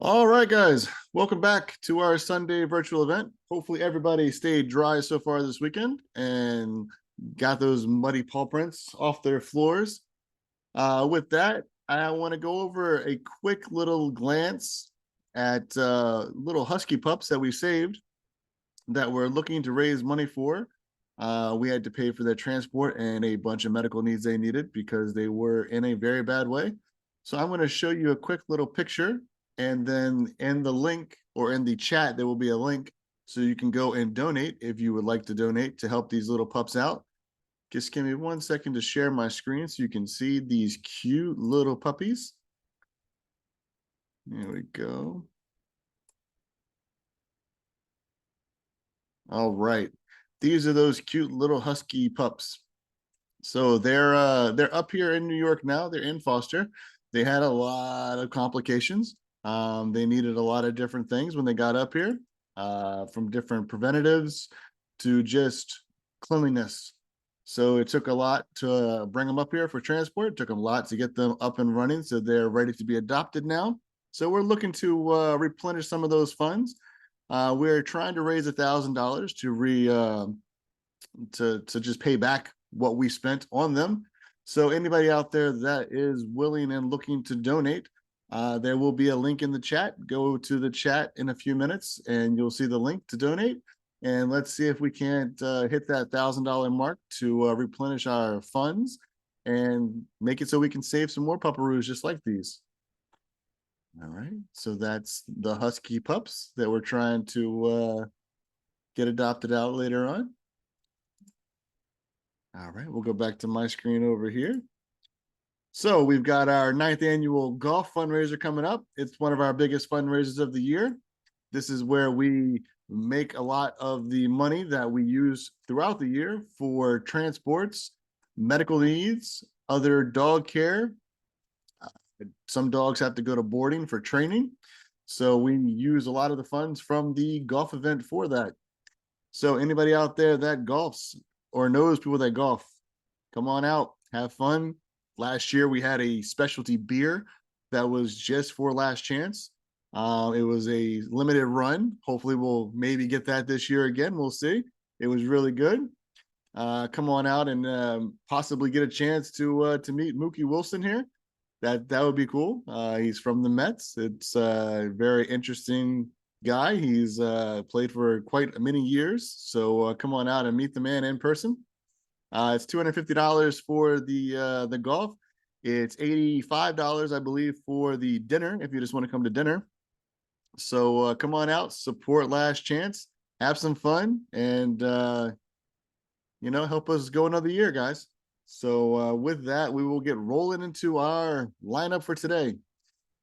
All right, guys, welcome back to our Sunday virtual event. Hopefully, everybody stayed dry so far this weekend and got those muddy paw prints off their floors. With that, I want to go over a quick little glance at little husky pups that we saved that we're looking to raise money for. We had to pay for their transport and a bunch of medical needs they needed because they were in a very bad way. So I'm going to show you a quick little picture, and then in the link or in the chat, there will be a link so you can go and donate if you would like to donate to help these little pups out. Just give me 1 second to share my screen so you can see these cute little puppies. There we go. All right. These are those cute little husky pups. So they're up here in New York now. They're in foster. They had a lot of complications. They needed a lot of different things when they got up here, from different preventatives to just cleanliness. So it took a lot to bring them up here for transport. It took them a lot to get them up and running, so they're ready to be adopted now. So we're looking to replenish some of those funds. We're trying to raise $1,000 to just pay back what we spent on them. So anybody out there that is willing and looking to donate, there will be a link in the chat. Go to the chat in a few minutes and you'll see the link to donate. And let's see if we can't hit that $1,000 mark to replenish our funds and make it so we can save some more pupperoos just like these. All right, so that's the husky pups that we're trying to get adopted out later on. All right, we'll go back to my screen over here. So we've got our 9th annual golf fundraiser coming up. It's one of our biggest fundraisers of the year. This is where we make a lot of the money that we use throughout the year for transports, medical needs, other dog care. Some dogs have to go to boarding for training. So we use a lot of the funds from the golf event for that. So anybody out there that golfs or knows people that golf, come on out, have fun. Last year we had a specialty beer that was just for last chance. It was a limited run. Hopefully we'll maybe get that this year again. We'll see. It was really good. Come on out and possibly get a chance to meet Mookie Wilson here. That would be cool. He's from the Mets. It's a very interesting guy. He's played for quite many years. So come on out and meet the man in person. It's $250 for the golf. It's $85, I believe, for the dinner if you just want to come to dinner. So come on out, support Last Chance, have some fun, and help us go another year, guys. So with that, we will get rolling into our lineup for today.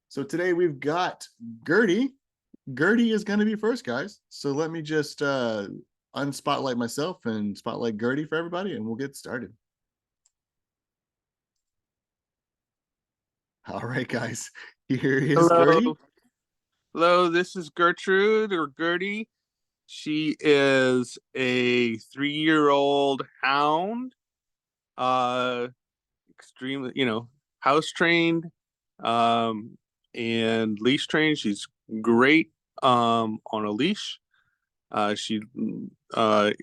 So today we've got Gertie. Gertie is going to be first, guys. So let me just unspotlight myself and spotlight Gertie for everybody, and we'll get started. All right, guys. Here is Gertie. Hello, this is Gertrude or Gertie. She is a 3-year-old hound. Extremely, house trained, and leash trained. She's great on a leash. She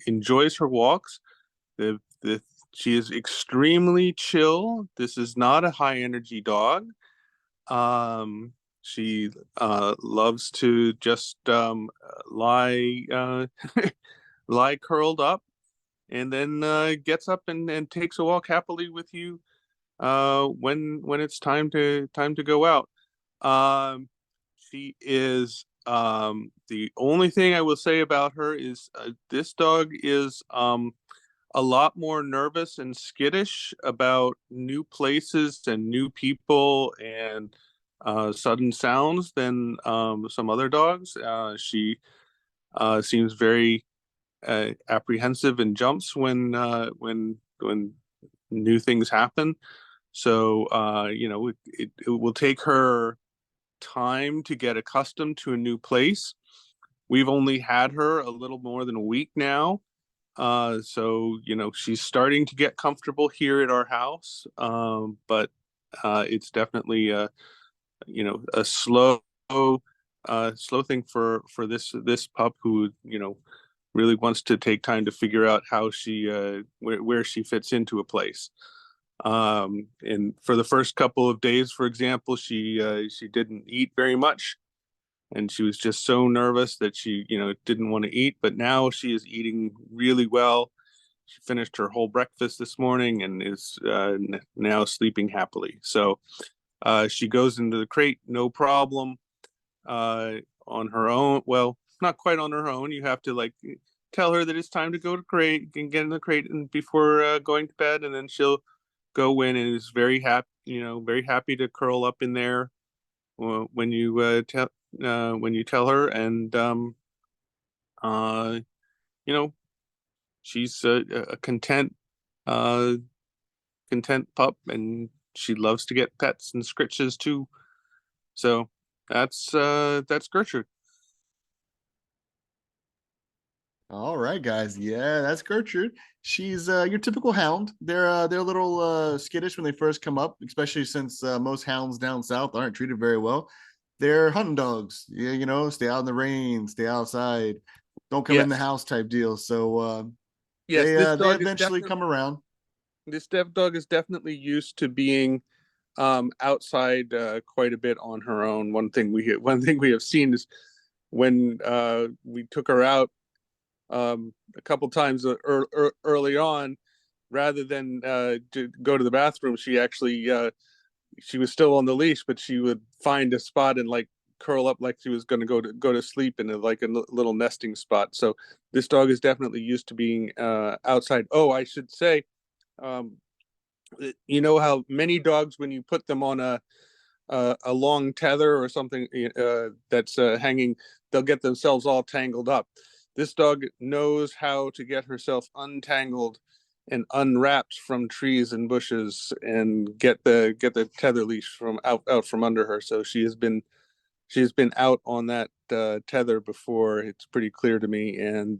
enjoys her walks. She is extremely chill. This is not a high energy dog. She loves to just lie lie curled up, and then gets up and takes a walk happily with you when it's time to go out. She is the only thing I will say about her is this dog is a lot more nervous and skittish about new places and new people and sudden sounds than some other dogs. She seems very apprehensive and jumps when new things happen. So it will take her time to get accustomed to a new place. We've only had her a little more than a week now. So she's starting to get comfortable here at our house. But it's definitely a slow slow thing for this pup who, really wants to take time to figure out how she where she fits into a place. And for the first couple of days, for example, she didn't eat very much, and she was just so nervous that she didn't want to eat. But now she is eating really well. She finished her whole breakfast this morning and is now sleeping happily. So she goes into the crate, no problem, on her own. Well, not quite on her own. You have to like tell her that it's time to go to crate and get in the crate and before going to bed, and then she'll go in and is very happy, very happy to curl up in there when you tell her, and uh, you know, she's a uh, content pup, and she loves to get pets and scritches too. So that's Gertrude. All right, guys. Yeah, that's Gertrude. She's your typical hound. They're a little skittish when they first come up, especially since most hounds down south aren't treated very well. They're hunting dogs. Yeah, stay out in the rain, stay outside, don't come in the Yes, house type deal. So yes. This they dog is eventually definitely come around. this deaf dog is definitely used to being outside quite a bit on her own. One thing we have seen is when we took her out a couple times early on, rather than to go to the bathroom, she was still on the leash, but she would find a spot and like curl up like she was going to go to sleep in like a little nesting spot. So this dog is definitely used to being outside. Oh, I should say, um, you know how many dogs, when you put them on a long tether or something that's hanging, they'll get themselves all tangled up. This dog knows how to get herself untangled and unwrapped from trees and bushes and get the tether leash from out from under her. So she has been out on that tether before. It's pretty clear to me, and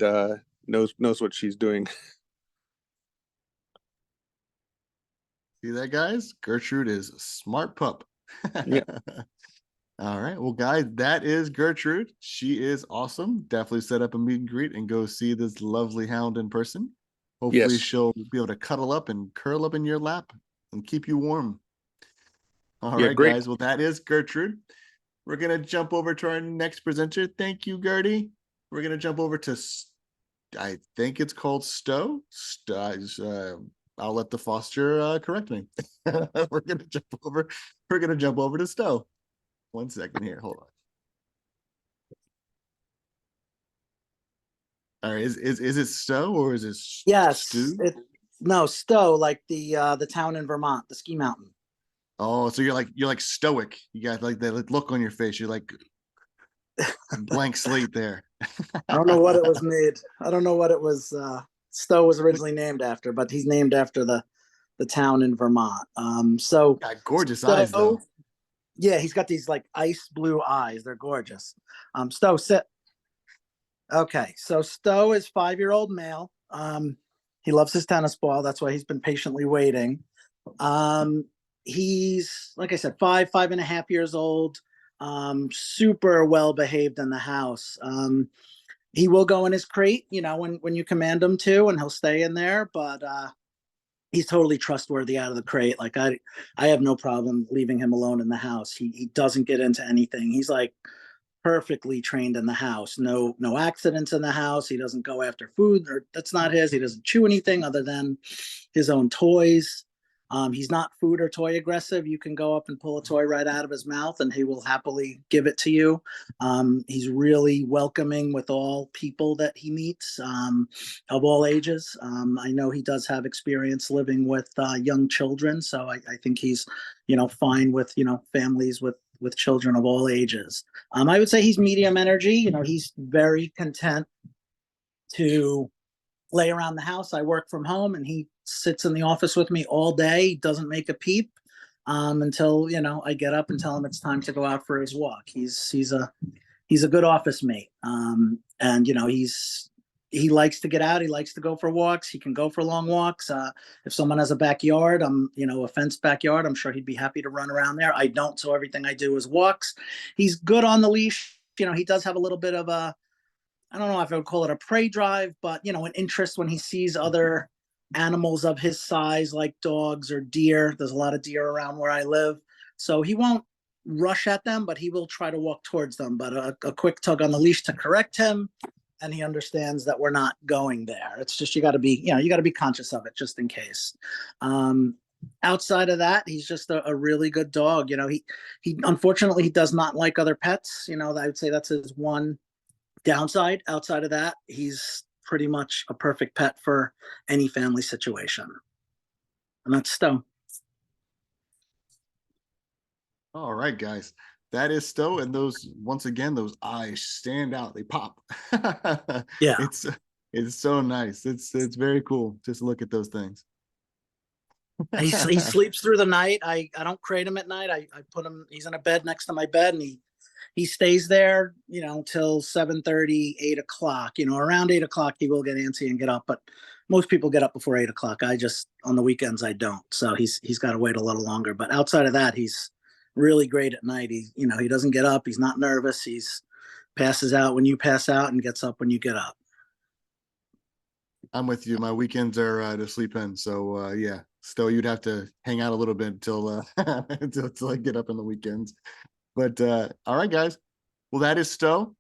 knows what she's doing. See that, guys? Gertrude is a smart pup. Yeah. All right. Well, guys, that is Gertrude. She is awesome. Definitely set up a meet and greet and go see this lovely hound in person. Hopefully, Yes. she'll be able to cuddle up and curl up in your lap and keep you warm. All Yeah. right, Great. guys. Well, that is Gertrude. We're going to jump over to our next presenter. Thank you, Gertie. We're going to jump over to, I think it's called Stowe. I'll let the foster correct me. We're going to jump over. We're going to jump over to Stowe. 1 second here. Hold on. All right. Is it Stowe or is it Yes, Stew? no, Stowe, like the town in Vermont, the ski mountain. Oh, so you're like stoic. You got like that look on your face. You're like blank slate there. I don't know what it was made. I don't know what it was. Stowe was originally named after, but he's named after the town in Vermont. So Got gorgeous eyes Stowe, though. yeah, he's got these like ice blue eyes. They're gorgeous. Stowe, sit. Okay, so Stowe is 5-year-old male. He loves his tennis ball. That's why he's been patiently waiting. He's, like I said, 5.5 years old. Super well behaved in the house. He will go in his crate, when you command him to, and he'll stay in there. But he's totally trustworthy out of the crate. Like I have no problem leaving him alone in the house. He doesn't get into anything. He's like perfectly trained in the house. No accidents in the house. He doesn't go after food or that's not his. He doesn't chew anything other than his own toys. He's not food or toy aggressive. You can go up and pull a toy right out of his mouth and he will happily give it to you. He's really welcoming with all people that he meets, of all ages. I know he does have experience living with young children, so I think he's, fine with, families with children of all ages. I would say he's medium energy. He's very content to lay around the house. I work from home and he sits in the office with me all day. He doesn't make a peep until, I get up and tell him it's time to go out for his walk. He's a good office mate. And he likes to get out. He likes to go for walks. He can go for long walks. If someone has a backyard, a fenced backyard, I'm sure he'd be happy to run around there. I don't, so everything I do is walks. He's good on the leash. he does have a little bit of a, I don't know if I would call it a prey drive, but an interest when he sees other animals of his size, like dogs or deer. There's a lot of deer around where I live. So he won't rush at them, but he will try to walk towards them. But a quick tug on the leash to correct him, and he understands that we're not going there. It's just you got to be conscious of it just in case. Outside of that, he's just a really good dog. He unfortunately he does not like other pets. I would say that's his one downside. Outside of that, he's pretty much a perfect pet for any family situation. And that's Stowe. All right, guys. That is Stowe, and those eyes stand out. They pop. Yeah. It's so nice. It's very cool. Just look at those things. He sleeps through the night. I don't crate him at night. I put him. He's in a bed next to my bed, and he stays there, till 7:30, 8 o'clock. Around 8 o'clock he will get antsy and get up, but most people get up before 8 o'clock. I just, on the weekends, I don't. So he's got to wait a little longer. But outside of that, he's really great at night. He doesn't get up. He's not nervous. He's passes out when you pass out and gets up when you get up. I'm with you. My weekends are to sleep in. So yeah, Stowe, you'd have to hang out a little bit until until I get up on the weekends. But all right, guys. Well, that is Stowe.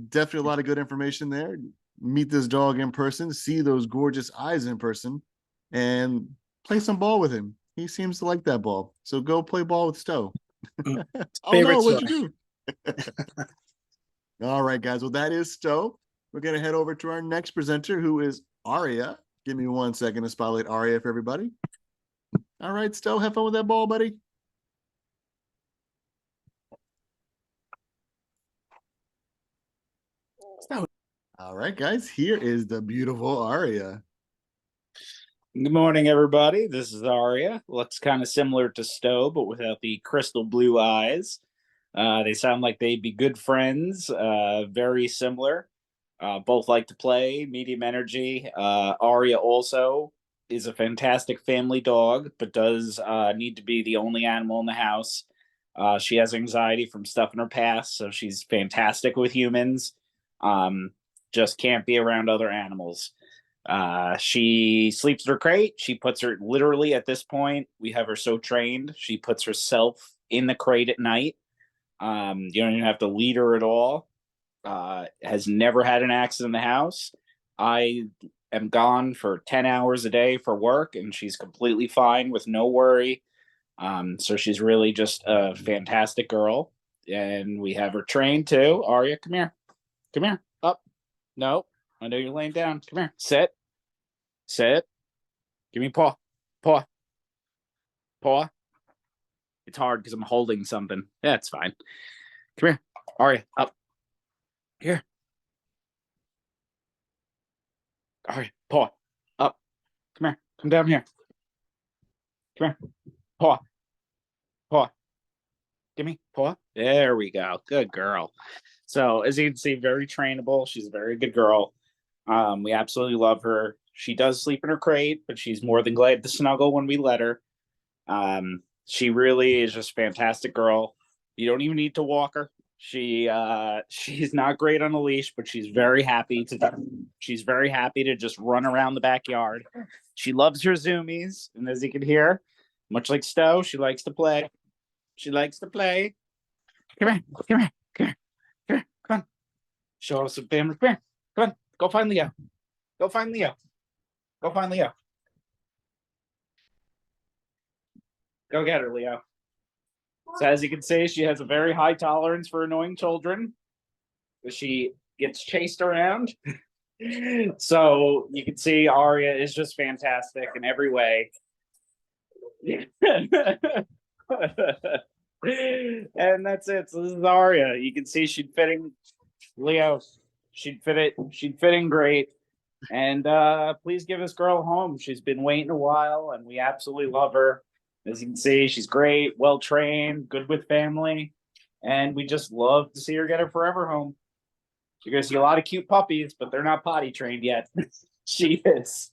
Definitely a lot of good information there. Meet this dog in person, see those gorgeous eyes in person, and play some ball with him. He seems to like that ball. So go play ball with Stowe. Oh no, what'd you do? All right, guys. Well, that is Stowe. We're going to head over to our next presenter, who is Aria. Give me 1 second to spotlight Aria for everybody. All right, Stowe, have fun with that ball, buddy. Stowe. All right, guys. Here is the beautiful Aria. Good morning, everybody. This is Aria. Looks kind of similar to Stowe, but without the crystal blue eyes. They sound like they'd be good friends. Very similar. Both like to play, medium energy. Aria also is a fantastic family dog, but does need to be the only animal in the house. She has anxiety from stuff in her past, so she's fantastic with humans. Just can't be around other animals. She sleeps in her crate. She puts her literally at this point. We have her so trained. She puts herself in the crate at night. You don't even have to lead her at all. Has never had an accident in the house. I am gone for 10 hours a day for work, and she's completely fine with no worry. So she's really just a fantastic girl. And we have her trained too. Aria, come here. Come here. Up. No. I know you're laying down. Come here. Sit. Sit. Give me paw. Paw. Paw. It's hard because I'm holding something. That's fine. Come here. Aria, up. Here. Aria, paw. Up. Come here. Come down here. Come here. Paw. Paw. Give me paw. There we go. Good girl. So as you can see, very trainable. She's a very good girl. We absolutely love her. She does sleep in her crate, but she's more than glad to snuggle when we let her. She really is just a fantastic girl. You don't even need to walk her. She's not great on a leash, but she's very happy to just run around the backyard. She loves her zoomies, and as you can hear, much like Stowe, she likes to play. She likes to play. Come here, come here, come here, come here, come on. Show us some family. Come here, come on, go find Leo. Go find Leo. Go find Leo. Go get her, Leo. So as you can see, she has a very high tolerance for annoying children. She gets chased around. So you can see Aria is just fantastic in every way. And that's it. So this is Aria. You can see she'd fit in Leo. She'd fit in great. And please give this girl a home. She's been waiting a while, and we absolutely love her. As you can see, she's great, well trained, good with family, and we just love to see her get her forever home. You're gonna see a lot of cute puppies, but they're not potty trained yet. She is.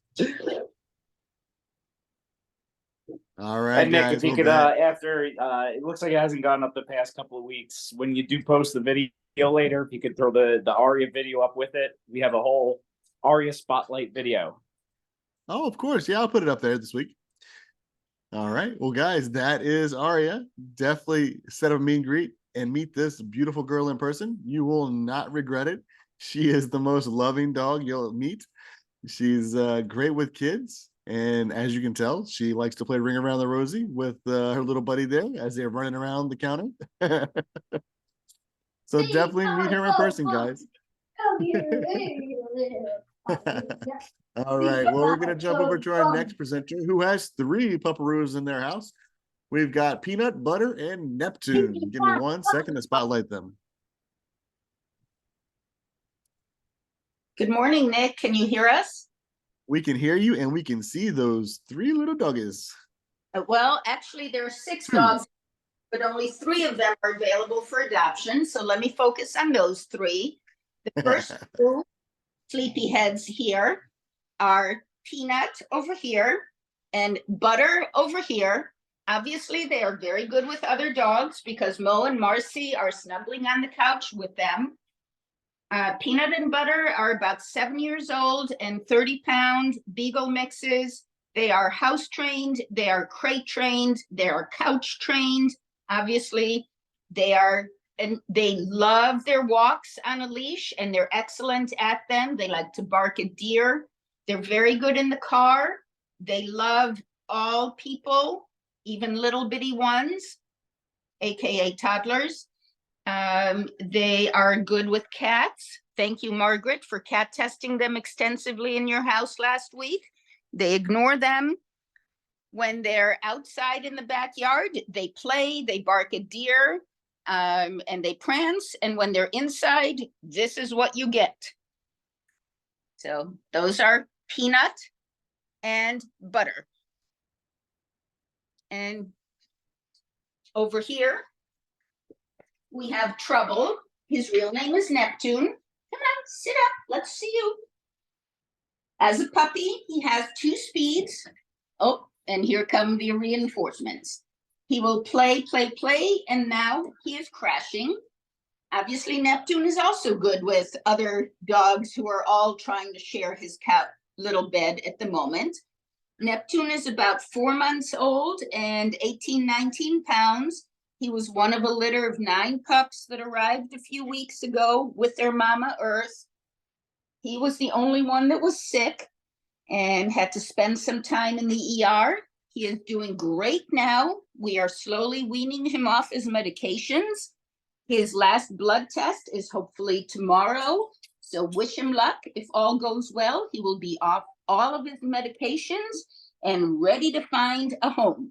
All right, And Nick, guys. if you Well, could, that after it looks like it hasn't gone up the past couple of weeks. When you do post the video later, if you could throw the Aria video up with it, we have a whole Aria spotlight video. Oh, of course. Yeah, I'll put it up there this week. All right. Well, guys, that is Aria. Definitely set up a meet and greet and meet this beautiful girl in person. You will not regret it. She is the most loving dog you'll meet. She's great with kids. And as you can tell, she likes to play Ring Around the Rosie with her little buddy there as they're running around the counter. So definitely meet her in person, guys. All right. Well, we're going to jump over to our next presenter who has 3 pupperoos in their house. We've got Peanut, Butter, and Neptune. Give me 1 second to spotlight them. Good morning, Nick. Can you hear us? We can hear you and we can see those 3 little doggies. Well, actually, there are 6 dogs, but only 3 of them are available for adoption. So let me focus on those 3. The first 2 sleepyheads here are Peanut over here and Butter over here. Obviously, they are very good with other dogs because Mo and Marcy are snuggling on the couch with them. Peanut and Butter are about 7 years old and 30-pound beagle mixes. They are house trained, they are crate trained, they are couch trained. Obviously, they love their walks on a leash and they're excellent at them. They like to bark at deer. They're very good in the car. They love all people, even little bitty ones, aka toddlers. They are good with cats. Thank you, Margaret, for cat testing them extensively in your house last week. They ignore them. When they're outside in the backyard, they play, they bark at deer, and they prance. And when they're inside, this is what you get. So those are Peanut and Butter. And over here, we have Trouble. His real name is Neptune. Come on, sit up. Let's see you. As a puppy, he has 2 speeds. Oh, and here come the reinforcements. He will play, and now he is crashing. Obviously, Neptune is also good with other dogs who are all trying to share his little bed at the moment. Neptune is about 4 months old and 18, 19 pounds. He was one of a litter of 9 pups that arrived a few weeks ago with their mama Earth. He was the only one that was sick and had to spend some time in the ER. He is doing great now. We are slowly weaning him off his medications. His last blood test is hopefully tomorrow. So wish him luck. If all goes well, he will be off all of his medications and ready to find a home.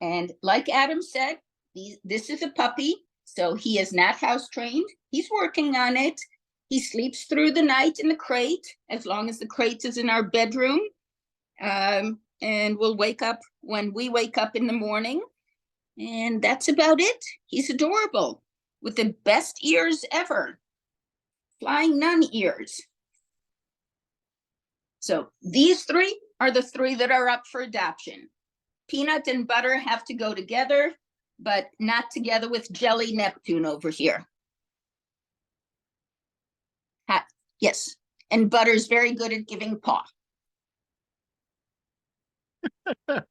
And like Adam said, this is a puppy, so he is not house trained. He's working on it. He sleeps through the night in the crate, as long as the crate is in our bedroom. And we'll wake up when we wake up in the morning. And that's about it. He's adorable, with the best ears ever. Flying nun ears. So these 3 are the 3 that are up for adoption. Peanut and Butter have to go together, but not together with Jelly Neptune over here. Yes, and Butter's very good at giving paw.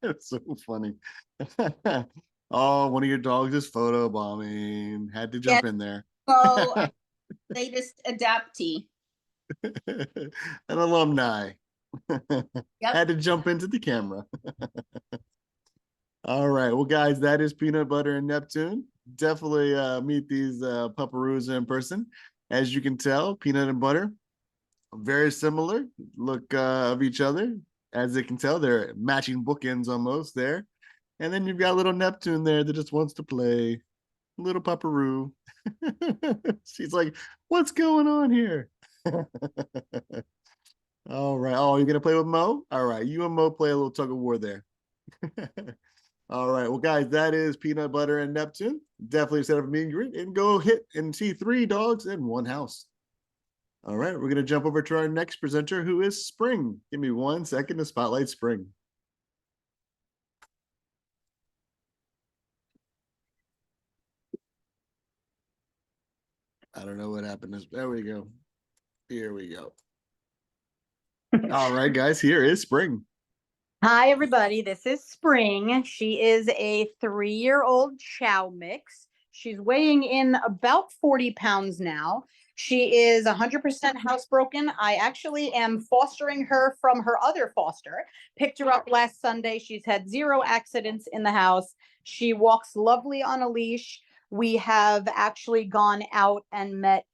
It's so funny. Oh, one of your dogs is photobombing. Had to jump in there. Oh, latest adoptee. An alumni. Had to jump into the camera. All right. Well, guys, that is Peanut Butter and Neptune. Definitely meet these pupperoos in person. As you can tell, Peanut and Butter, very similar look of each other. As you can tell, they're matching bookends almost there. And then you've got little Neptune there that just wants to play. Little pupperoo. She's like, what's going on here? All right. Oh, you're going to play with Mo? All right. You and Mo play a little tug of war there. All right. Well, guys, that is Peanut Butter and Neptune. Definitely set up a meet and greet and go hit and see 3 dogs in 1 house. All right. We're going to jump over to our next presenter, who is Spring. Give me 1 second to spotlight Spring. I don't know what happened. There we go. Here we go. All right, guys, here is Spring. Hi, everybody. This is Spring. She is a 3-year-old chow mix. She's weighing in about 40 pounds now. She is 100% housebroken. I actually am fostering her from her other foster. Picked her up last Sunday. She's had 0 accidents in the house. She walks lovely on a leash. We have actually gone out and met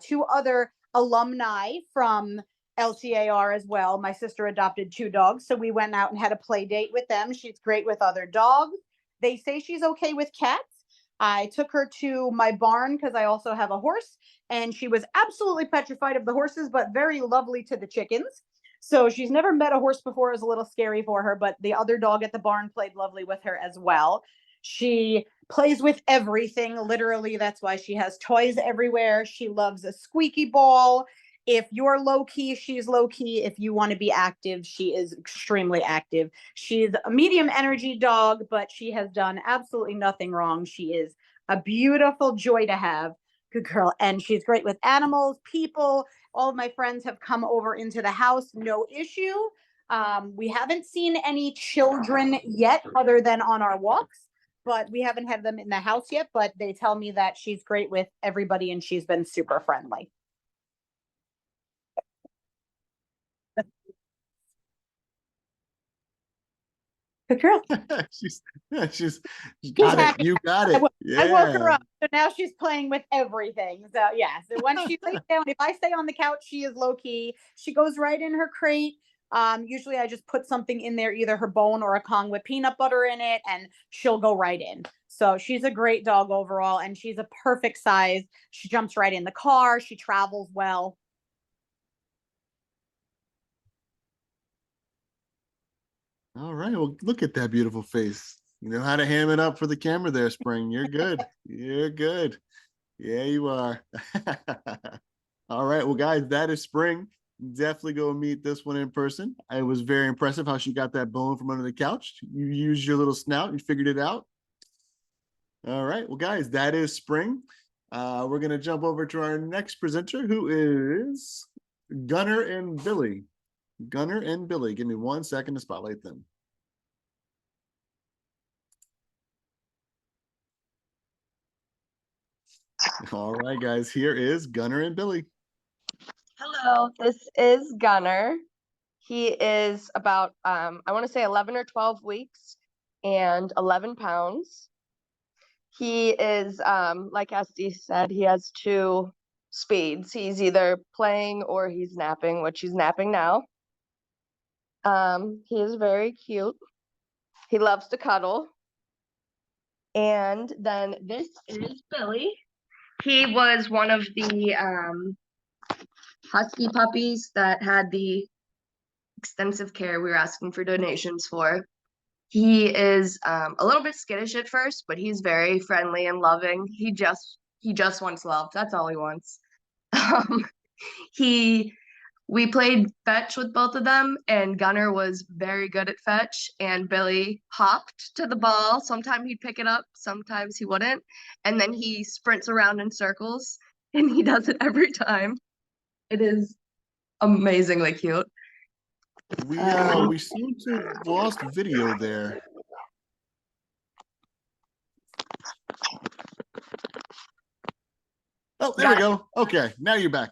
2 other alumni from LCAR as well. My sister adopted 2 dogs, so we went out and had a play date with them. She's great with other dogs. They say she's okay with cats. I took her to my barn because I also have a horse, and she was absolutely petrified of the horses, but very lovely to the chickens. So she's never met a horse before. It was a little scary for her, but the other dog at the barn played lovely with her as well. She plays with everything, literally. That's why she has toys everywhere. She loves a squeaky ball. If you're low key, she's low key. If you want to be active, she is extremely active. She's a medium energy dog, but she has done absolutely nothing wrong. She is a beautiful joy to have. Good girl. And she's great with animals, people. All of my friends have come over into the house, no issue. We haven't seen any children yet other than on our walks, but we haven't had them in the house yet. But they tell me that she's great with everybody and she's been super friendly. Good girl. she's got it. happy. You got it. I woke her Yeah. up, so now she's playing with everything. So yeah, so once she lays down, if I stay on the couch, she is low key. She goes right in her crate. Usually I just put something in there, either her bone or a Kong with peanut butter in it, and she'll go right in. So she's a great dog overall, and she's a perfect size. She jumps right in the car. She travels well. All right. Well, look at that beautiful face. You know how to ham it up for the camera there, Spring. You're good. You're good. Yeah, you are. All right. Well, guys, that is Spring. Definitely go meet this one in person. It was very impressive how she got that bone from under the couch. You used your little snout and figured it out. All right. Well, guys, that is Spring. We're going to jump over to our next presenter, who is Gunner and Billy. Gunner and Billy. Give me 1 second to spotlight them. All right, guys, here is Gunner and Billy. Hello, this is Gunner. He is about, I want to say 11 or 12 weeks and 11 pounds. He is, like Esty said, he has 2 speeds. He's either playing or he's napping, which he's napping now. He is very cute. He loves to cuddle. And then this is Billy. He was one of the husky puppies that had the extensive care we were asking for donations for. He is a little bit skittish at first, but he's very friendly and loving. He just wants love. That's all he wants. We played fetch with both of them, and Gunner was very good at fetch, and Billy hopped to the ball. Sometimes he'd pick it up, sometimes he wouldn't, and then he sprints around in circles, and he does it every time. It is amazingly cute. We seem to have lost video there. Oh, there we go. Okay, now you're back.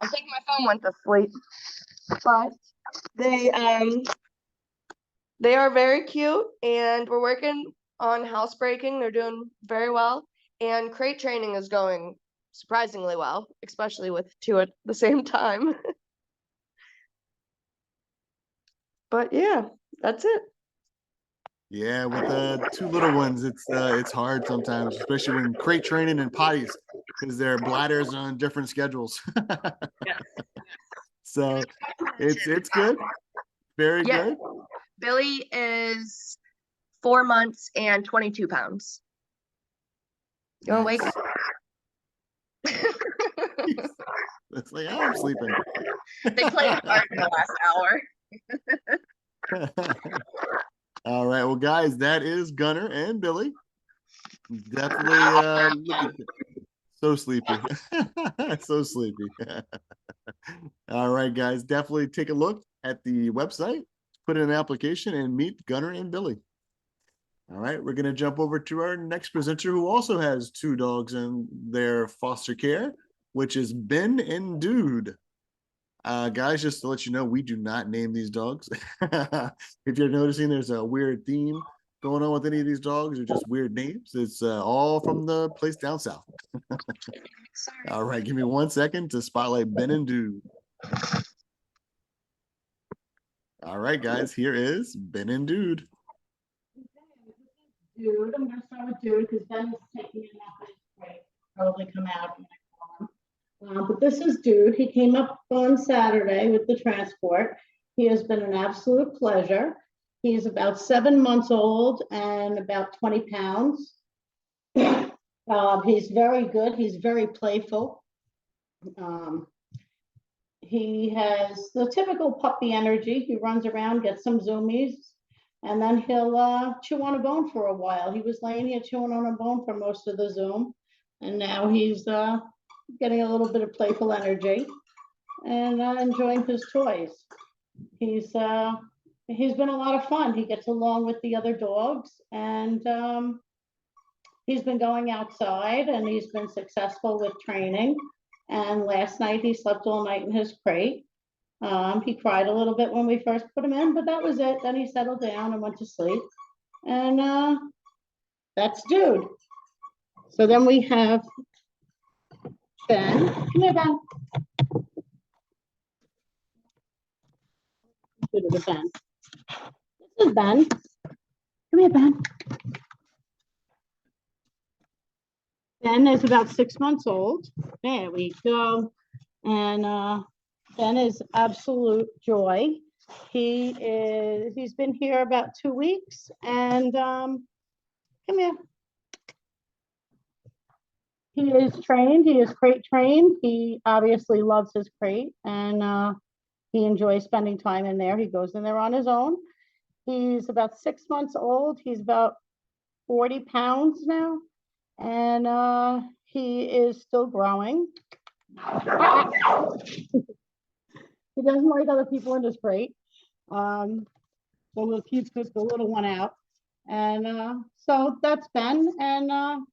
I think my phone went to sleep, but they are very cute, and we're working on housebreaking. They're doing very well, and crate training is going surprisingly well, especially with 2 at the same time. But yeah, that's it. Yeah, with the 2 little ones, it's hard sometimes, especially when crate training and potties, because their bladders are on different schedules. Yes. So it's good, very Yeah. good. Billy is 4 months and 22 pounds. You want to wake Nice. up? It's like, oh, I'm sleeping. They played hard in the last hour. All right, well, guys, that is Gunner and Billy. Definitely look at So sleepy. So sleepy. All right, guys, definitely take a look at the website, put in an application, and meet Gunner and Billy. All right, we're going to jump over to our next presenter who also has 2 dogs in their foster care, which is Ben and Dude. Guys, just to let you know, we do not name these dogs. If you're noticing there's a weird theme going on with any of these dogs or just weird names, it's all from the place down south. All right, give me 1 second to spotlight Ben and Dude. All right, guys, here is Ben and Dude. Dude, I'm gonna start with Dude because Ben is taking a nap at his break. Probably come out when I call him. But this is Dude. He came up on Saturday with the transport. He has been an absolute pleasure. He's about 7 months old and about 20 pounds. He's very good. He's very playful. He has the typical puppy energy. He runs around, gets some zoomies, and then he'll chew on a bone for a while. He was laying here chewing on a bone for most of the Zoom, and now he's getting a little bit of playful energy and enjoying his toys. He's been a lot of fun. He gets along with the other dogs, and he's been going outside, and he's been successful with training. And last night he slept all night in his crate. He cried a little bit when we first put him in, but that was it. Then he settled down and went to sleep. And that's Dude. So then we have Ben. Come here, Ben. This is Ben. This is Ben. Come here, Ben. Ben is about 6 months old. There we go. And Ben is absolute joy. He's been here about 2 weeks, and come here. He is trained. He is crate trained. He obviously loves his crate, and he enjoys spending time in there. He goes in there on his own. He's about 6 months old. He's about 40 pounds now, and he is still growing. He doesn't like other people in his crate. So we'll keep the little one out. And so that's Ben, and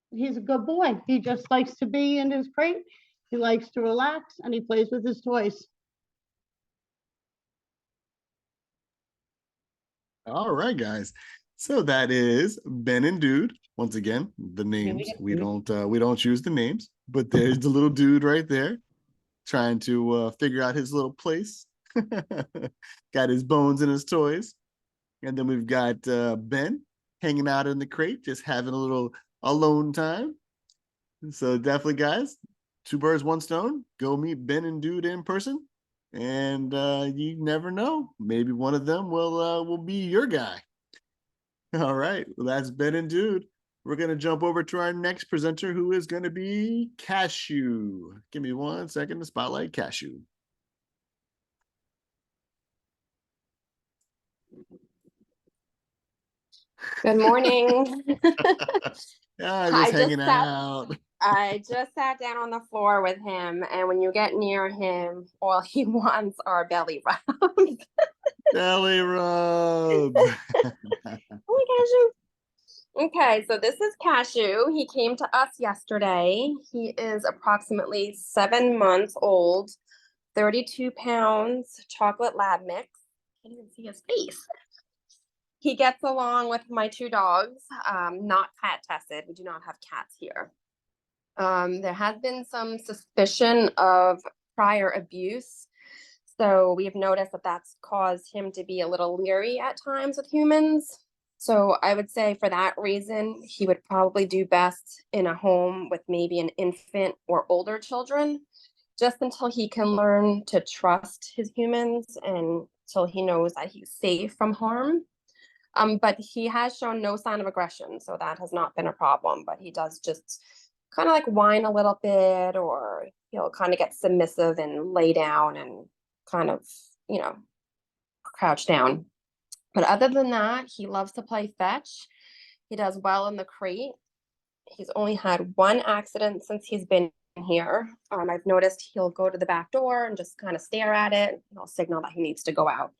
he's a good boy. He just likes to be in his crate. He likes to relax, and he plays with his toys. All right, guys. So that is Ben and Dude. Once again, the names we don't choose the names, but there's the little dude right there, trying to figure out his little place. Got his bones and his toys, and then we've got Ben hanging out in the crate, just having a little alone time. So definitely, guys, 2 birds, 1 stone. Go meet Ben and Dude in person, and you never know, maybe one of them will be your guy. All right, well, that's Ben and Dude. We're gonna jump over to our next presenter, who is going to be Cashew. Give me 1 second to spotlight Cashew. Good morning. Yeah, just hanging out. I just sat down on the floor with him, and when you get near him, all he wants are belly rubs. Belly rubs. Oh my Cashew. Okay, so this is Cashew. He came to us yesterday. He is approximately 7 months old, 32 pounds, chocolate lab mix. Can't even see his face. He gets along with my 2 dogs, not cat tested. We do not have cats here. There has been some suspicion of prior abuse. So we've noticed that that's caused him to be a little leery at times with humans. So I would say for that reason, he would probably do best in a home with maybe an infant or older children, just until he can learn to trust his humans and until he knows that he's safe from harm. But he has shown no sign of aggression, so that has not been a problem. But he does just kind of like whine a little bit, or he'll kind of get submissive and lay down and kind of, crouch down. But other than that, he loves to play fetch. He does well in the crate. He's only had one accident since he's been here. I've noticed he'll go to the back door and just kind of stare at it. He'll signal that he needs to go out.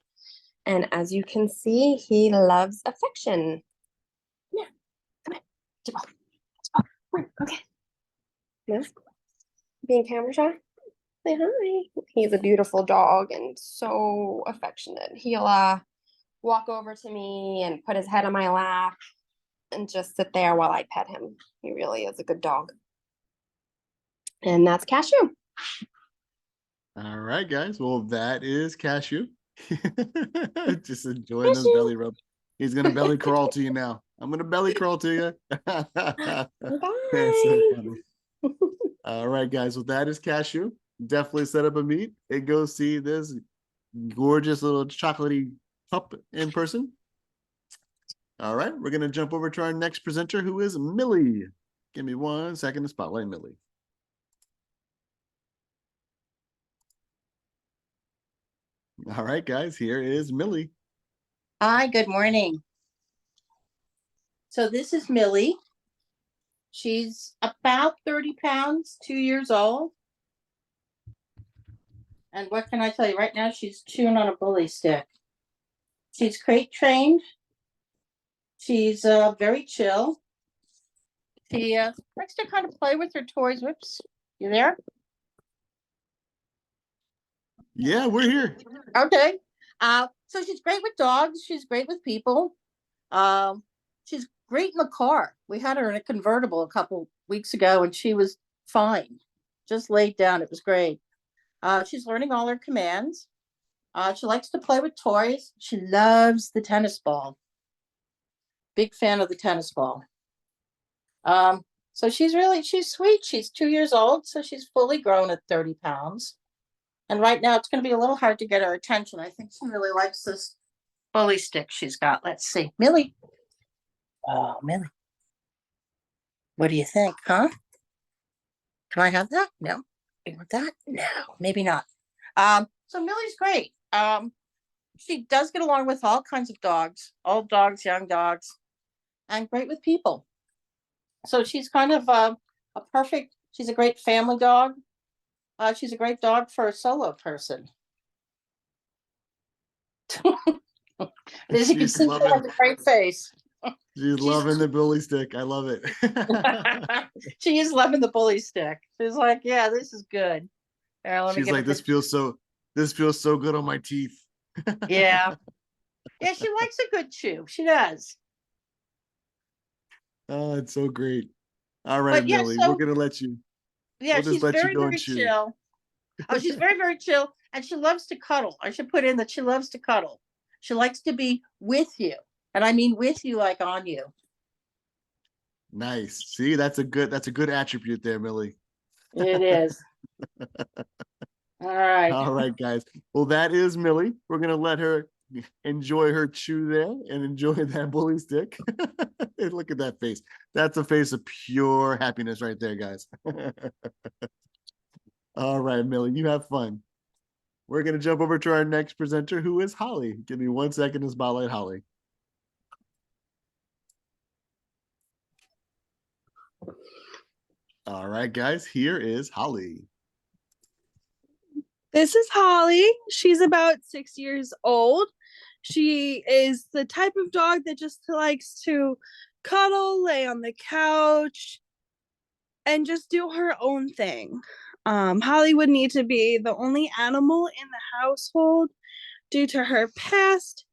And as you can see, he loves affection. Yeah, come on, Jabal. Come on, okay. Move. Being camera shy. Say hi. He's a beautiful dog and so affectionate. He'll walk over to me and put his head on my lap and just sit there while I pet him. He really is a good dog. And that's Cashew. All right, guys. Well, that is Cashew. Just enjoying those belly rubs. He's gonna belly crawl to you now. I'm gonna belly crawl to you. That's so funny. All right, guys. Well, that is Cashew. Definitely set up a meet and go see this gorgeous little chocolatey pup in person. All right, we're gonna jump over to our next presenter, who is Millie. Give me 1 second to spotlight Millie. All right, guys, here is Millie. Hi, good morning. So this is Millie. She's about 30 pounds, 2 years old. And what can I tell you? Right now, she's chewing on a bully stick. She's crate trained. She's very chill. She likes to kind of play with her toys. Whoops, you there? Yeah, we're here. Okay. So she's great with dogs. She's great with people. She's great in the car. We had her in a convertible a couple weeks ago and she was fine. Just laid down. It was great. She's learning all her commands. She likes to play with toys. She loves the tennis ball. Big fan of the tennis ball. So she's sweet. She's 2 years old, so she's fully grown at 30 pounds. And right now it's going to be a little hard to get her attention. I think she really likes this bully stick she's got. Let's see. Millie. Oh, Millie. What do you think, huh? Can I have that? No. You want that? No, maybe not. So Millie's great. She does get along with all kinds of dogs, old dogs, young dogs, and great with people. So she's kind of she's a great family dog. She's a great dog for a solo person. As you can see, she has a great face. She's loving the bully stick. I love it. She is loving the bully stick. She's like, yeah, this is good. She's like, this feels so good on my teeth. Yeah. Yeah, she likes a good chew. She does. Oh, it's so great. All right, yeah, Millie, we're gonna let you. Yeah, we'll she's very, very chill. Oh, she's very, very chill. And she loves to cuddle. I should put in that she loves to cuddle. She likes to be with you. And I mean with you, like on you. Nice. See, that's a good attribute there, Millie. It is. All right. All right, guys. Well, that is Millie. We're gonna let her enjoy her chew there and enjoy that bully stick. Hey, look at that face. That's a face of pure happiness right there, guys. All right, Millie, you have fun. We're gonna jump over to our next presenter, who is Holly. Give me 1 second to spotlight Holly. All right, guys, here is Holly. This is Holly. She's about 6 years old. She is the type of dog that just likes to cuddle, lay on the couch, and just do her own thing. Holly would need to be the only animal in the household due to her past,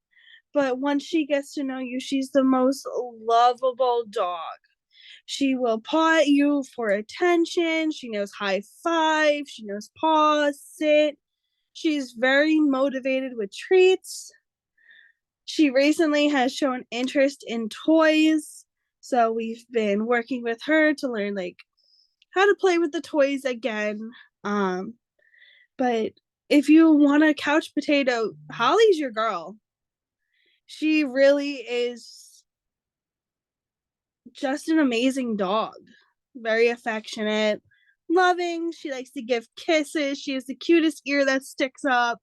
but once she gets to know you, she's the most lovable dog. She will paw at you for attention. She knows high five. She knows pause, sit. She's very motivated with treats. She recently has shown interest in toys. So we've been working with her to learn like how to play with the toys again. But if you want a couch potato, Holly's your girl. She really is just an amazing dog. Very affectionate, loving. She likes to give kisses. She has the cutest ear that sticks up.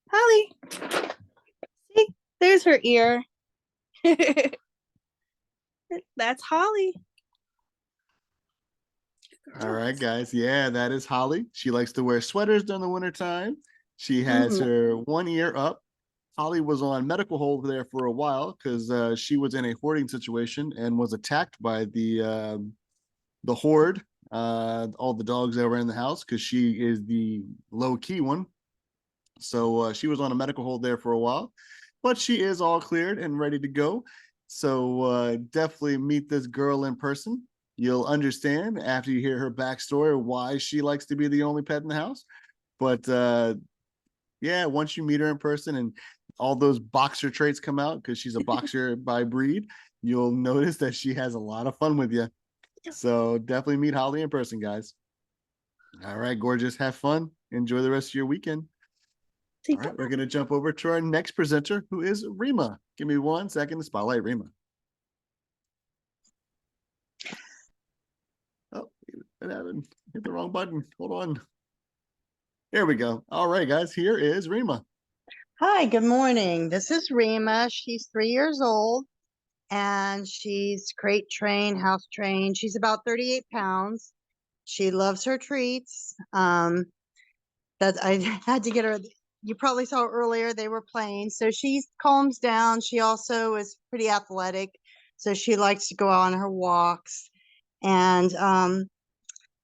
Holly. See, there's her ear. There's That's Holly. All right, guys. Yeah, that is Holly. She likes to wear sweaters during the wintertime. She has her one ear up. Holly was on medical hold there for a while because she was in a hoarding situation and was attacked by the horde, all the dogs that were in the house, because she is the low key one. So she was on a medical hold there for a while, but she is all cleared and ready to go. So definitely meet this girl in person. You'll understand after you hear her backstory why she likes to be the only pet in the house. But yeah, once you meet her in person and all those boxer traits come out, because she's a boxer by breed, you'll notice that she has a lot of fun with you. So definitely meet Holly in person, guys. All right, gorgeous. Have fun. Enjoy the rest of your weekend. All right, we're going to jump over to our next presenter, who is Rima. Give me 1 second to spotlight Rima. Oh, what happened? Hit the wrong button. Hold on. There we go. All right, guys, here is Rima. Hi, good morning. This is Rima. She's 3 years old and she's crate trained, house trained. She's about 38 pounds. She loves her treats. That I had to get her. You probably saw earlier they were playing. So she calms down. She also is pretty athletic. So she likes to go on her walks and,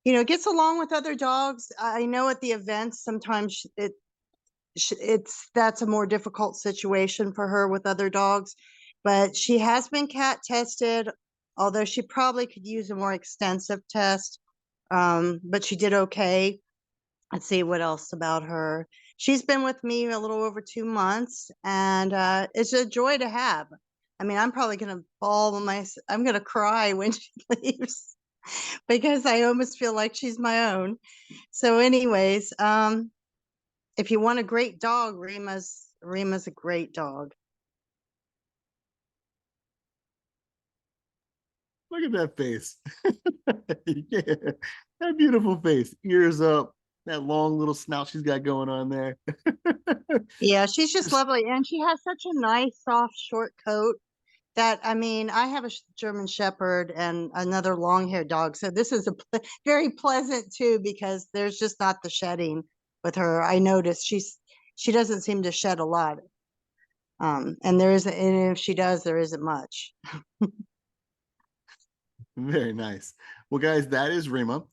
you know, gets along with other dogs. I know at the events, sometimes that's a more difficult situation for her with other dogs, but she has been cat tested, although she probably could use a more extensive test. But she did okay. Let's see what else about her. She's been with me a little over 2 months, and it's a joy to have. I mean, I'm probably going to I'm going to cry when she leaves because I almost feel like she's my own. So anyways, if you want a great dog, Rima's a great dog. Look at that face. Yeah, that beautiful face. Ears up, that long little snout she's got going on there. Yeah, she's just lovely. And she has such a nice, soft, short coat that, I mean, I have a German Shepherd and another long-haired dog. So this is very pleasant too, because there's just not the shedding with her. I noticed she doesn't seem to shed a lot. And and if she does, there isn't much. Very nice. Well, guys, that is Rima.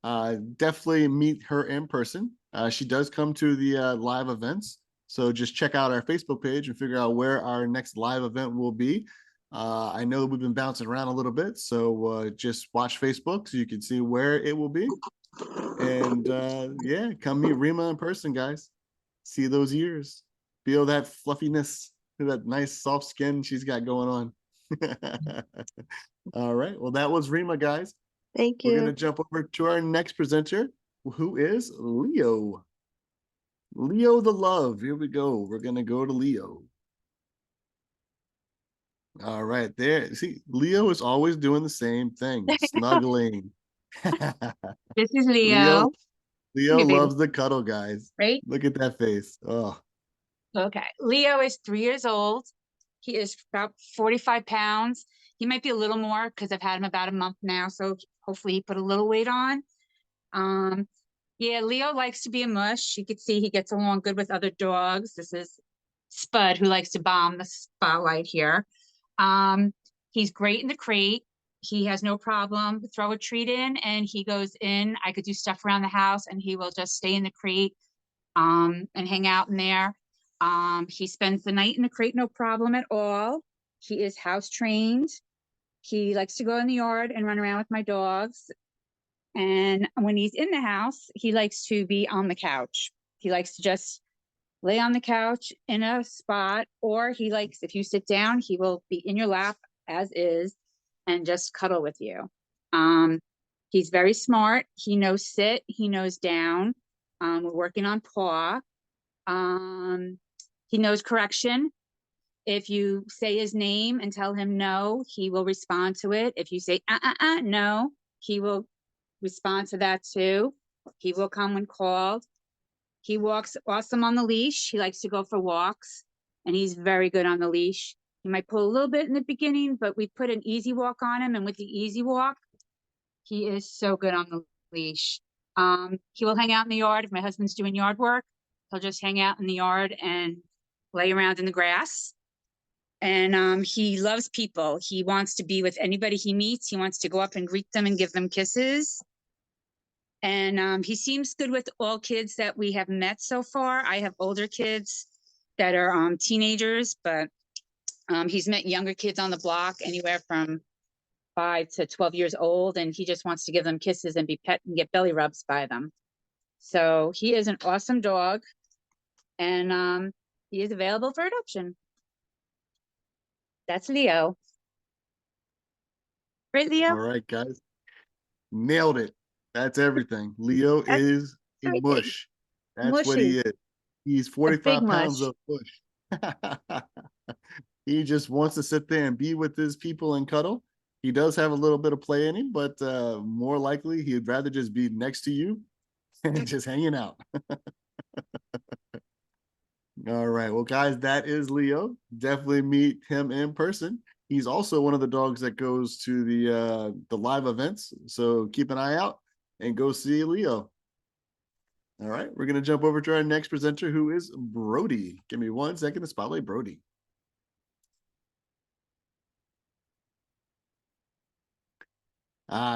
Definitely meet her in person. She does come to the live events. So just check out our Facebook page and figure out where our next live event will be. I know we've been bouncing around a little bit, so just watch Facebook so you can see where it will be. And yeah, come meet Rima in person, guys. See those ears. Feel that fluffiness, that nice soft skin she's got going on. All right. Well, that was Rima, guys. Thank We're you. going to jump over to our next presenter, who is Leo. Leo the Love. Here we go. We're going to go to Leo. All right. There. See, Leo is always doing the same thing, snuggling. This is Leo. Leo Hey, baby. loves the cuddle, guys. Right? Look at that face. Oh, Okay. Leo is 3 years old. He is about 45 pounds. He might be a little more because I've had him about a month now. So hopefully he put a little weight on. Yeah, Leo likes to be a mush. You could see he gets along good with other dogs. This is Spud, who likes to bomb the spotlight here. He's great in the crate. He has no problem. Throw a treat in and he goes in. I could do stuff around the house and he will just stay in the crate and hang out in there. He spends the night in the crate, no problem at all. He is house trained. He likes to go in the yard and run around with my dogs. And when he's in the house, he likes to be on the couch. He likes to just lay on the couch in a spot, or he likes, if you sit down, he will be in your lap as is and just cuddle with you. He's very smart. He knows sit, he knows down. We're working on paw. He knows correction. If you say his name and tell him no, he will respond to it. If you say no, he will respond to that too. He will come when called. He walks awesome on the leash. He likes to go for walks and he's very good on the leash. He might pull a little bit in the beginning, but we put an easy walk on him, and with the easy walk, he is so good on the leash. He will hang out in the yard. If my husband's doing yard work, he'll just hang out in the yard and lay around in the grass. And he loves people. He wants to be with anybody he meets. He wants to go up and greet them and give them kisses. And he seems good with all kids that we have met so far. I have older kids that are teenagers, but he's met younger kids on the block, anywhere from 5 to 12 years old, and he just wants to give them kisses and be pet and get belly rubs by them. So he is an awesome dog, and he is available for adoption. That's Leo. Right, Leo? All right, guys. Nailed it. That's everything. Leo is a everything. mush. That's what Mushy. he is. He's A 45 big pounds mush. of push. He just wants to sit there and be with his people and cuddle. He does have a little bit of play in him, but more likely he'd rather just be next to you and just hanging out. All right. Well, guys, that is Leo. Definitely meet him in person. He's also one of the dogs that goes to the live events. So keep an eye out and go see Leo. All right. We're going to jump over to our next presenter, who is Brody. Give me 1 second to spotlight Brody.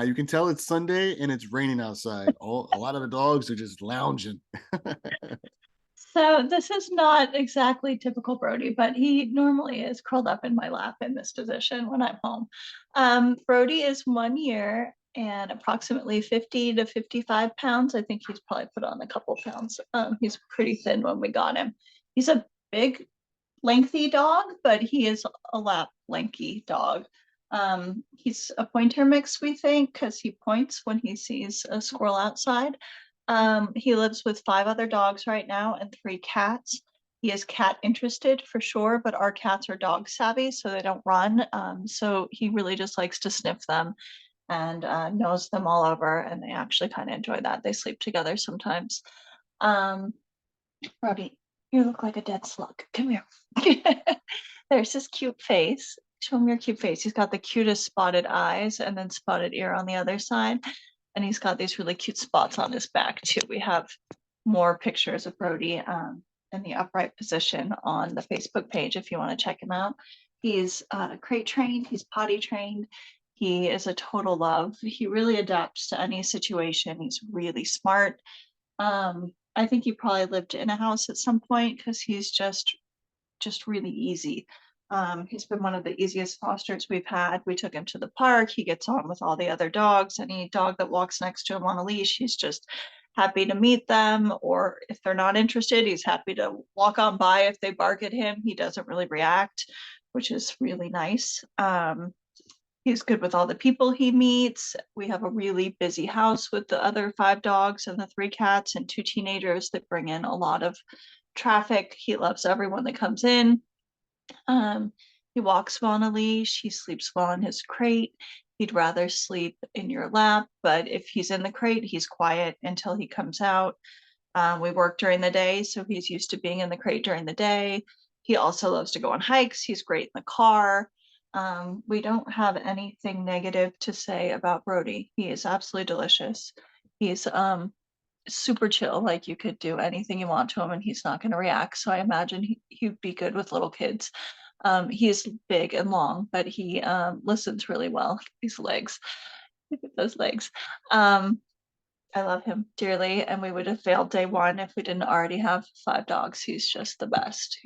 You can tell it's Sunday and it's raining outside. A lot of the dogs are just lounging. So this is not exactly typical Brody, but he normally is curled up in my lap in this position when I'm home. Brody is 1 year and approximately 50 to 55 pounds. I think he's probably put on a couple pounds. He's pretty thin when we got him. He's a big, lengthy dog, but he is a lap lanky dog. He's a pointer mix, we think, because he points when he sees a squirrel outside. He lives with 5 other dogs right now and 3 cats. He is cat interested for sure, but our cats are dog savvy, so they don't run. So he really just likes to sniff them and knows them all over, and they actually kind of enjoy that. They sleep together sometimes. Brody, you look like a dead slug. Come here. There's his cute face. Show him your cute face. He's got the cutest spotted eyes and then spotted ear on the other side. And he's got these really cute spots on his back too. We have more pictures of Brody in the upright position on the Facebook page if you want to check him out. He's crate trained, he's potty trained. He is a total love. He really adapts to any situation. He's really smart. I think he probably lived in a house at some point because he's just really easy. He's been one of the easiest fosters we've had. We took him to the park. He gets on with all the other dogs. Any dog that walks next to him on a leash, he's just happy to meet them. Or if they're not interested, he's happy to walk on by. If they bark at him, he doesn't really react, which is really nice. He's good with all the people he meets. We have a really busy house with the other 5 dogs and the 3 cats and 2 teenagers that bring in a lot of traffic. He loves everyone that comes in. He walks well on a leash. He sleeps well in his crate. He'd rather sleep in your lap, but if he's in the crate, he's quiet until he comes out. We work during the day, so he's used to being in the crate during the day. He also loves to go on hikes. He's great in the car. We don't have anything negative to say about Brody. He is absolutely delicious. He's super chill, like you could do anything you want to him and he's not going to react. So I imagine he'd be good with little kids. He's big and long, but he listens really well. These legs, look at those legs. I love him dearly, and we would have failed day 1 if we didn't already have 5 dogs. He's just the best.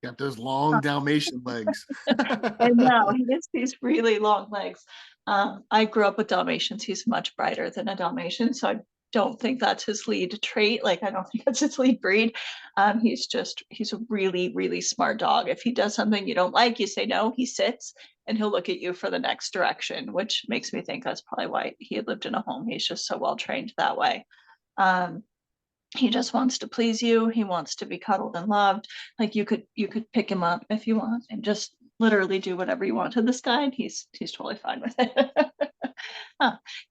Got those long Dalmatian legs. I know, he gets these really long legs. I grew up with Dalmatians. He's much brighter than a Dalmatian, so I don't think that's his lead trait. Like, I don't think that's his lead breed. He's a really, really smart dog. If he does something you don't like, you say no, he sits and he'll look at you for the next direction, which makes me think that's probably why he had lived in a home. He's just so well trained that way. He just wants to please you. He wants to be cuddled and loved. Like you could pick him up if you want and just literally do whatever you want to this guy, and he's totally fine with it.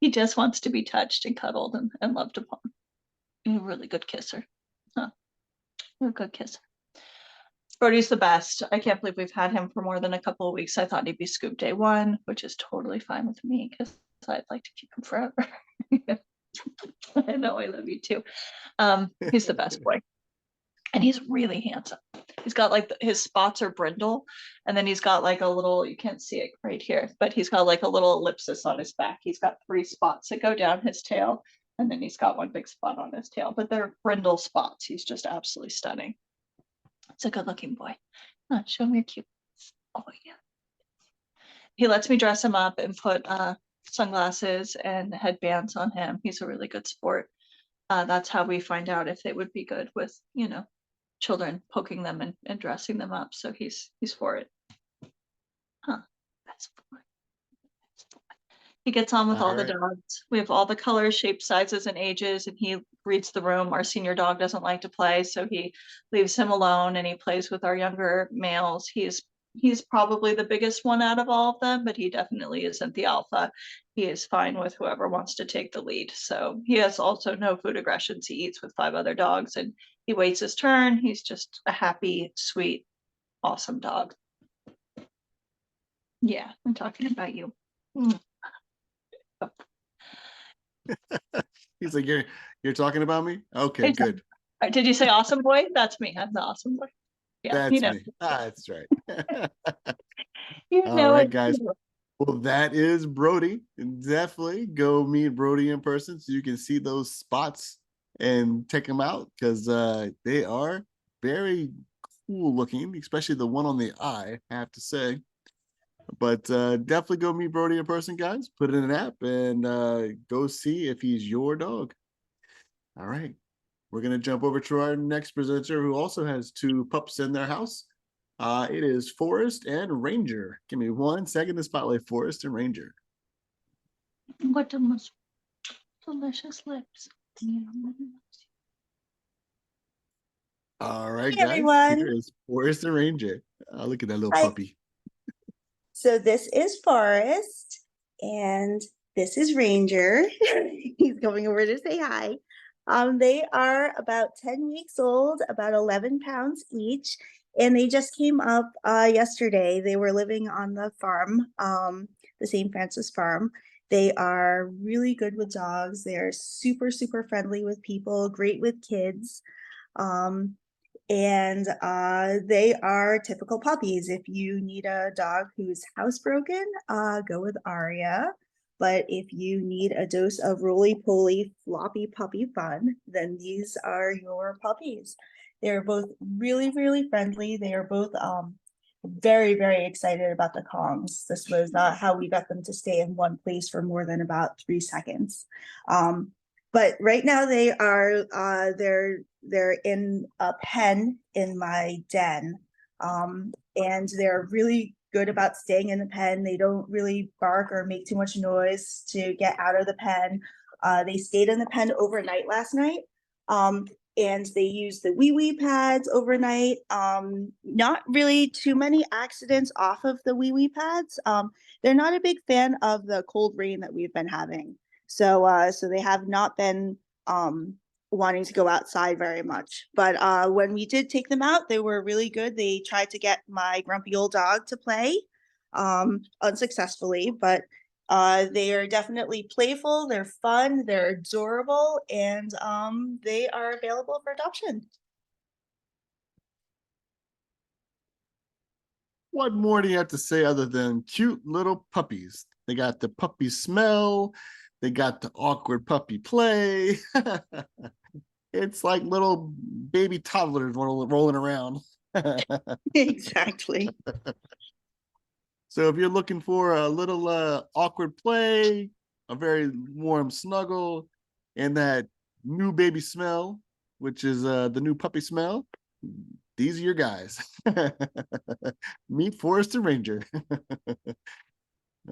He just wants to be touched and cuddled and loved upon. You're a really good kisser. You're a good kisser. Brody's the best. I can't believe we've had him for more than a couple of weeks. I thought he'd be scoop day one, which is totally fine with me because I'd like to keep him forever. I know, I love you too. He's the best boy. And he's really handsome. He's got like his spots are brindle, and then he's got like a little, you can't see it right here, but he's got like a little ellipsis on his back. He's got 3 spots that go down his tail, and then he's got 1 big spot on his tail, but they're brindle spots. He's just absolutely stunning. It's a good looking boy. Show me your cute. Oh yeah. He lets me dress him up and put sunglasses and headbands on him. He's a really good sport. That's how we find out if they would be good with, children poking them and dressing them up. So he's for it. That's fun. He gets on with all the dogs. We have all the colors, shapes, sizes, and ages, and he reads the room. Our senior dog doesn't like to play, so he leaves him alone and he plays with our younger males. He's probably the biggest one out of all of them, but he definitely isn't the alpha. He is fine with whoever wants to take the lead. So he has also no food aggressions. He eats with 5 other dogs and he waits his turn. He's just a happy, sweet, awesome dog. Yeah, I'm talking about you. He's like, you're talking about me? Okay, good. Did you say awesome boy? That's me. I'm the awesome boy. Yeah, That's me. That's right. You All know right, it. guys. Well, that is Brody. Definitely go meet Brody in person so you can see those spots and take them out because they are very cool looking, especially the one on the eye, I have to say. But definitely go meet Brody in person, guys. Put it in an app and go see if he's your dog. All right. We're going to jump over to our next presenter who also has 2 pups in their house. It is Forest and Ranger. Give me 1 second to spotlight Forest and Ranger. What the most delicious lips. All right, Hey, guys. everyone. Here is Forest and Ranger. Look at that little Hi. puppy. So this is Forest and this is Ranger. He's coming over to say hi. They are about 10 weeks old, about 11 pounds each, and they just came up yesterday. They were living on the farm, the St. Francis farm. They are really good with dogs. They're super, super friendly with people, great with kids. And they are typical puppies. If you need a dog who's housebroken, go with Aria. But if you need a dose of roly-poly floppy puppy fun, then these are your puppies. They're both really, really friendly. They are both very, very excited about the Kongs. This was how we got them to stay in one place for more than about 3 seconds. But right now they are they're in a pen in my den, and they're really good about staying in the pen. They don't really bark or make too much noise to get out of the pen. They stayed in the pen overnight last night, and they used the wee pads overnight. Not really too many accidents off of the wee pads. They're not a big fan of the cold rain that we've been having. So they have not been wanting to go outside very much. But when we did take them out, they were really good. They tried to get my grumpy old dog to play unsuccessfully, but they are definitely playful, they're fun, they're adorable, and they are available for adoption. What more do you have to say other than cute little puppies? They got the puppy smell. They got the awkward puppy play. It's like little baby toddlers rolling around. Exactly. So if you're looking for a little awkward play, a very warm snuggle, and that new baby smell, which is the new puppy smell, these are your guys. Meet Forest and Ranger.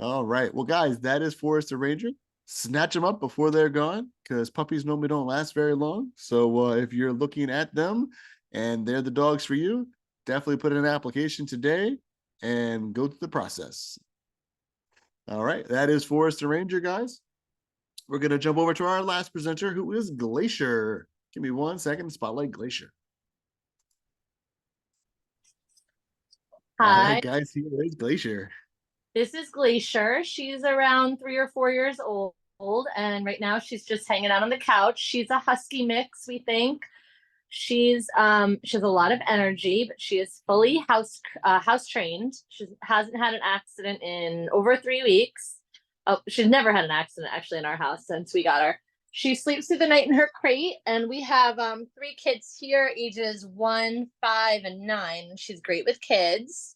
All right. Well, guys, that is Forest and Ranger. Snatch them up before they're gone because puppies normally don't last very long. So if you're looking at them and they're the dogs for you, definitely put in an application today and go through the process. All right. That is Forest and Ranger, guys. We're going to jump over to our last presenter, who is Glacier. Give me 1 second to spotlight Glacier. All Hi, right, guys, here is Glacier. this is Glacier. She's around 3 or 4 years old, and right now she's just hanging out on the couch. She's a husky mix, we think. She has a lot of energy, but she is fully house trained. She hasn't had an accident in over 3 weeks. Oh, she's never had an accident actually in our house since we got her. She sleeps through the night in her crate, and we have 3 kids here, ages 1, 5, and 9. She's great with kids.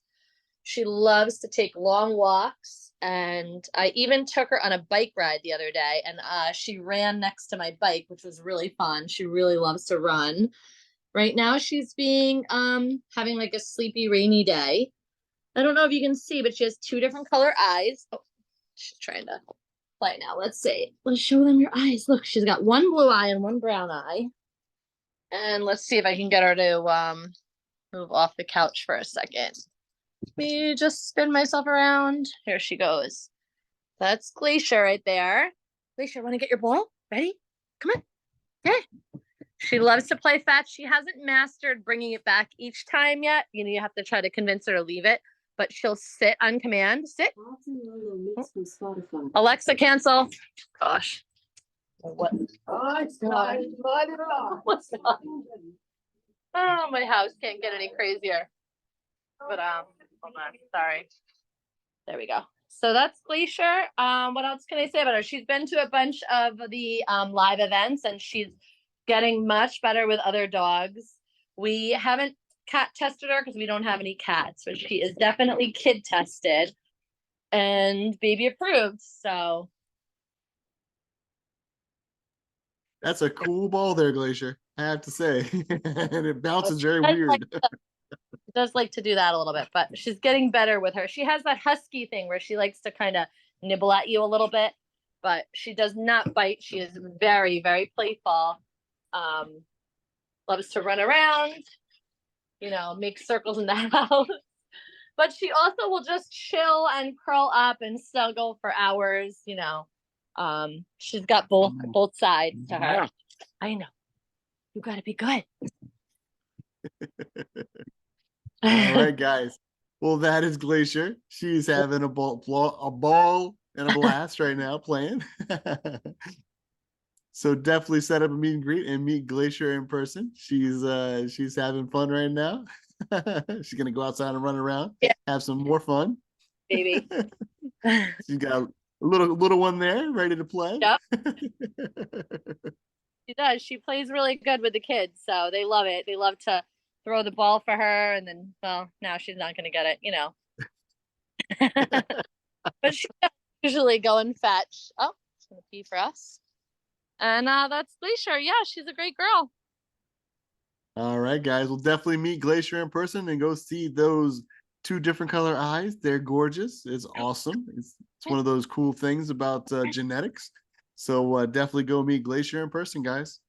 She loves to take long walks, and I even took her on a bike ride the other day, and she ran next to my bike, which was really fun. She really loves to run. Right now she's being having like a sleepy rainy day. I don't know if you can see, but she has 2 different color eyes. Oh, she's trying to play now. Let's see. Let's show them your eyes. Look, she's got 1 blue eye and 1 brown eye. And let's see if I can get her to move off the couch for a second. Let me just spin myself around. Here she goes. That's Glacier right there. Glacier, want to get your ball? Ready? Come on. Okay. She loves to play fetch. She hasn't mastered bringing it back each time yet. You know, you have to try to convince her to leave it, but she'll sit on command. Sit. Alexa, cancel. Gosh. What? What's on? Oh, my house can't get any crazier. But hold on. Sorry. There we go. So that's Glacier. What else can I say about her? She's been to a bunch of the live events, and she's getting much better with other dogs. We haven't cat tested her because we don't have any cats, but she is definitely kid tested and baby approved. So That's a cool ball there, Glacier, I have to say. And it bounces very I weird. like does like to do that a little bit, but she's getting better with her. She has that husky thing where she likes to kind of nibble at you a little bit, but she does not bite. She is very, very playful. Loves to run around, you know, make circles in the house. But she also will just chill and curl up and snuggle for hours, you know. She's got both sides to her. I know. You gotta be good. All right, guys. Well, that is Glacier. She's having a ball and a blast right now playing. So definitely set up a meet and greet and meet Glacier in person. She's having fun right now. She's gonna go outside and run around, have some more fun. Baby. She's got a little one there ready to play. Yep. She does. She plays really good with the kids, so they love it. They love to throw the ball for her, and then, well, now she's not going to get it, you know. But she usually go and fetch. Oh, it's going to pee for us. And that's Glacier. Yeah, she's a great girl. All right, guys. We'll definitely meet Glacier in person and go see those 2 different color eyes. They're gorgeous. It's awesome. It's one of those cool things about genetics. So definitely go meet Glacier in person, guys.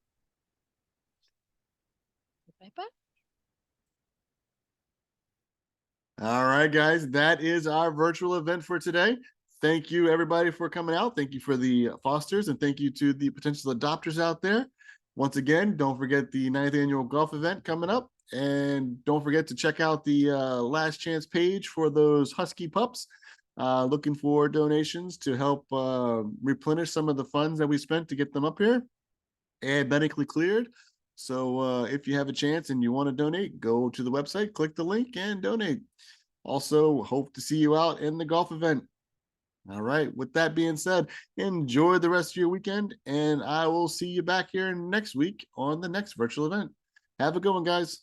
Bye-bye. All right, guys. That is our virtual event for today. Thank you, everybody, for coming out. Thank you for the fosters, and thank you to the potential adopters out there. Once again, don't forget the 9th annual golf event coming up. And don't forget to check out the last chance page for those husky pups. Looking for donations to help replenish some of the funds that we spent to get them up here and medically cleared. So if you have a chance and you want to donate, go to the website, click the link, and donate. Also, hope to see you out in the golf event. All right. With that being said, enjoy the rest of your weekend, and I will see you back here next week on the next virtual event. Have a good one, guys.